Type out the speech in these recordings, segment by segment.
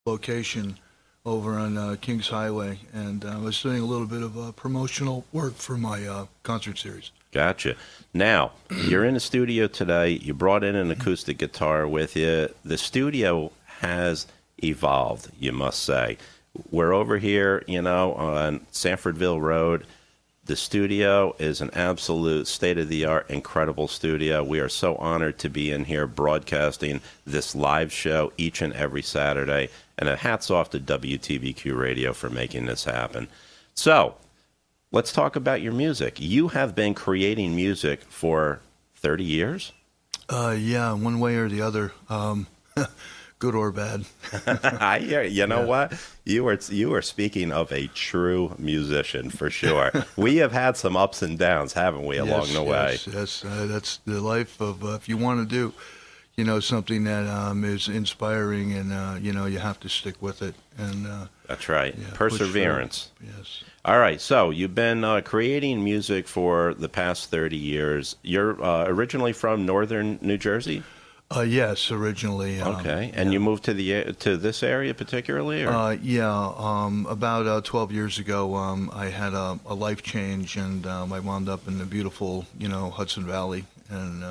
location over on Kings Highway, and I was doing a little bit of promotional work for my concert series. Gotcha. Now, you're in the studio today. You brought in an acoustic guitar with you. The studio has evolved, you must say. We're over here, on Sanfordville Road. The studio is an absolute state-of-the-art, incredible studio. We are so honored to be in here broadcasting this live show each and every Saturday. And hats off to WTBQ Radio for making this happen. So, let's talk about your music. You have been creating music for 30 years? Yeah, one way or the other. Good or bad. I hear you. Know what? You are speaking of a true musician for sure. We have had some ups and downs, haven't we, along the way? Yes. That's the life of if you want to do, something that is inspiring, and you have to stick with it. And that's right. Perseverance. Yes. All right. So you've been creating music for the past 30 years. You're originally from northern New Jersey? Yes, originally. Okay, and you moved to this area particularly? Or? About 12 years ago, I had a life change, and I wound up in the beautiful, Hudson Valley, and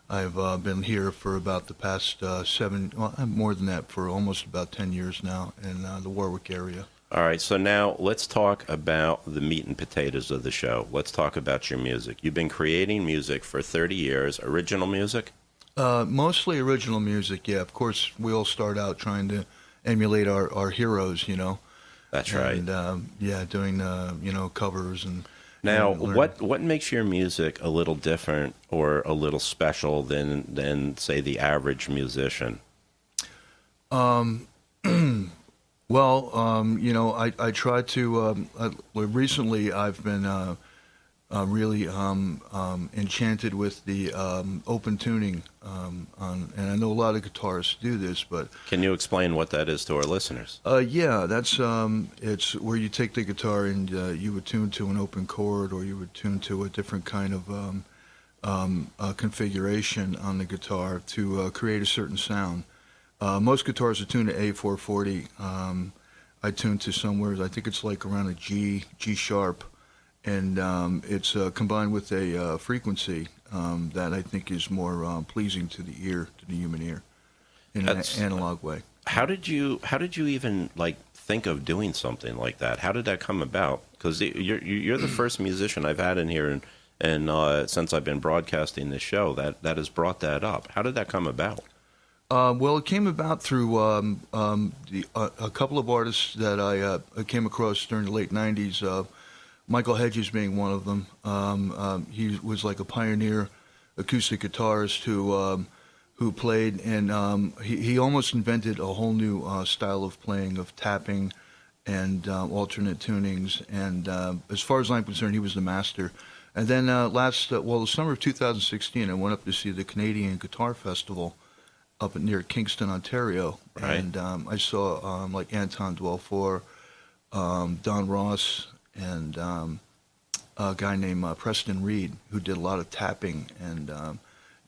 I've been here for about the past more than that, for almost about 10 years now in the Warwick area. All right, so now let's talk about the meat and potatoes of the show. Let's talk about your music. You've been creating music for 30 years, original music? Mostly original music, yeah. Of course, we all start out trying to emulate our heroes, That's right. And, doing, covers and... Now, what makes your music a little different or a little special than say, the average musician? Well, I try to... recently, I've been... really enchanted with the open tuning, and I know a lot of guitarists do this, but... Can you explain what that is to our listeners? Yeah, that's it's where you take the guitar and you would tune to an open chord, or you would tune to a different kind of configuration on the guitar to create a certain sound. Most guitars are tuned to A440. I tune to somewhere, I think it's like around a G sharp. And it's combined with a frequency that I think is more pleasing to the ear, to the human ear, in an analog way. How did you even think of doing something like that? How did that come about? Because you're the first musician I've had in here, and since I've been broadcasting this show, that has brought that up. How did that come about? Well, it came about through a couple of artists that I came across during the late '90s. Michael Hedges being one of them. He was like a pioneer acoustic guitarist who played, and he almost invented a whole new style of playing, of tapping and alternate tunings. And as far as I'm concerned, he was the master. And then the summer of 2016, I went up to see the Canadian Guitar Festival up near Kingston, Ontario. Right. And I saw like Anton Dwelfour, Don Ross, and a guy named Preston Reed, who did a lot of tapping, and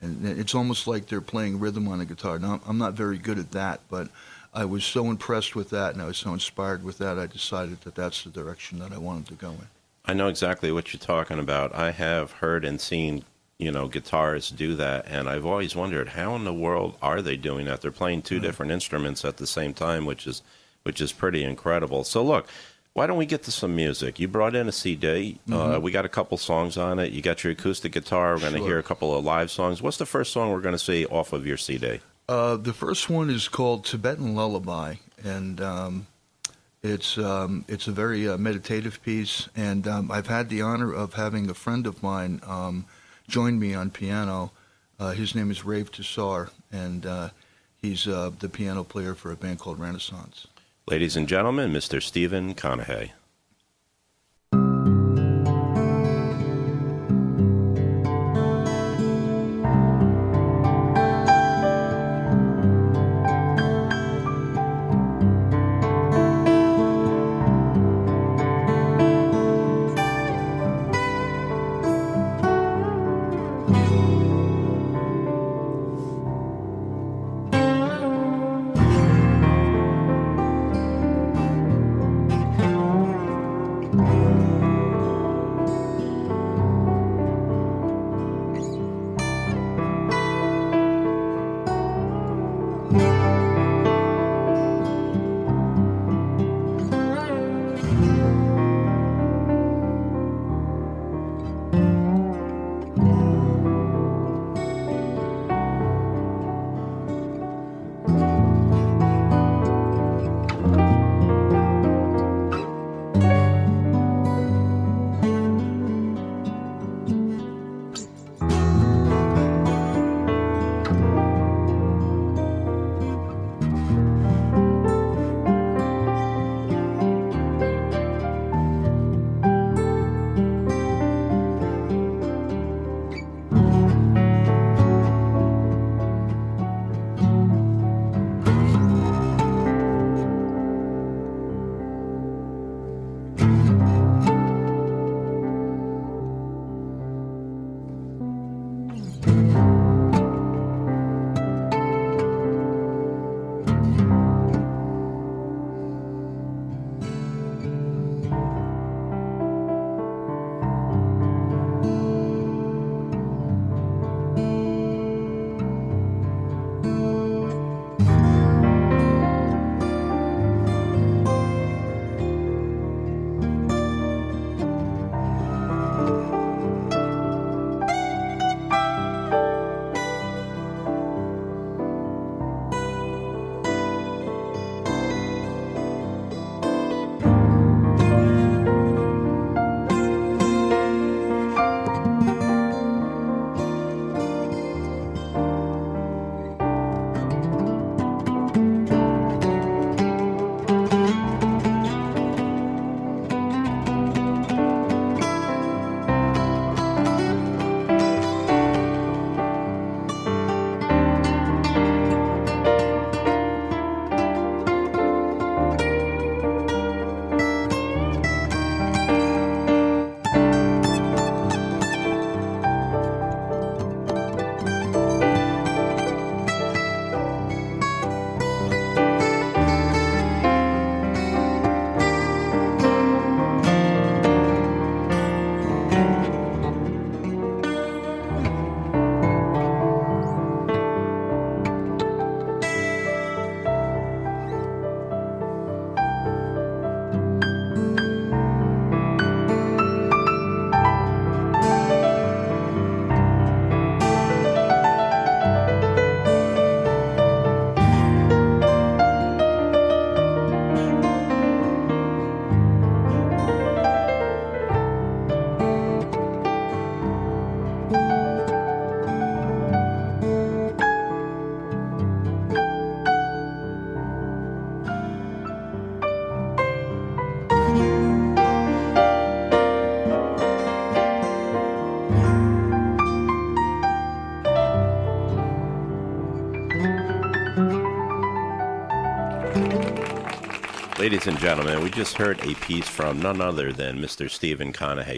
it's almost like they're playing rhythm on a guitar. Now, I'm not very good at that, but I was so impressed with that, and I was so inspired with that, I decided that that's the direction that I wanted to go in. I know exactly what you're talking about. I have heard and seen, guitarists do that, and I've always wondered, how in the world are they doing that? They're playing two different instruments at the same time, which is pretty incredible. So look, why don't we get to some music? You brought in a CD. We got a couple songs on it. You got your acoustic guitar. We're going to hear a couple of live songs. What's the first song we're going to see off of your CD? The first one is called Tibetan Lullaby, and it's a very meditative piece. And I've had the honor of having a friend of mine join me on piano. His name is Rave Tassar, and he's the piano player for a band called Renaissance. Ladies and gentlemen, Mr. Stephen Conahay. Ladies and gentlemen, we just heard a piece from none other than Mr. Stephen Conahey.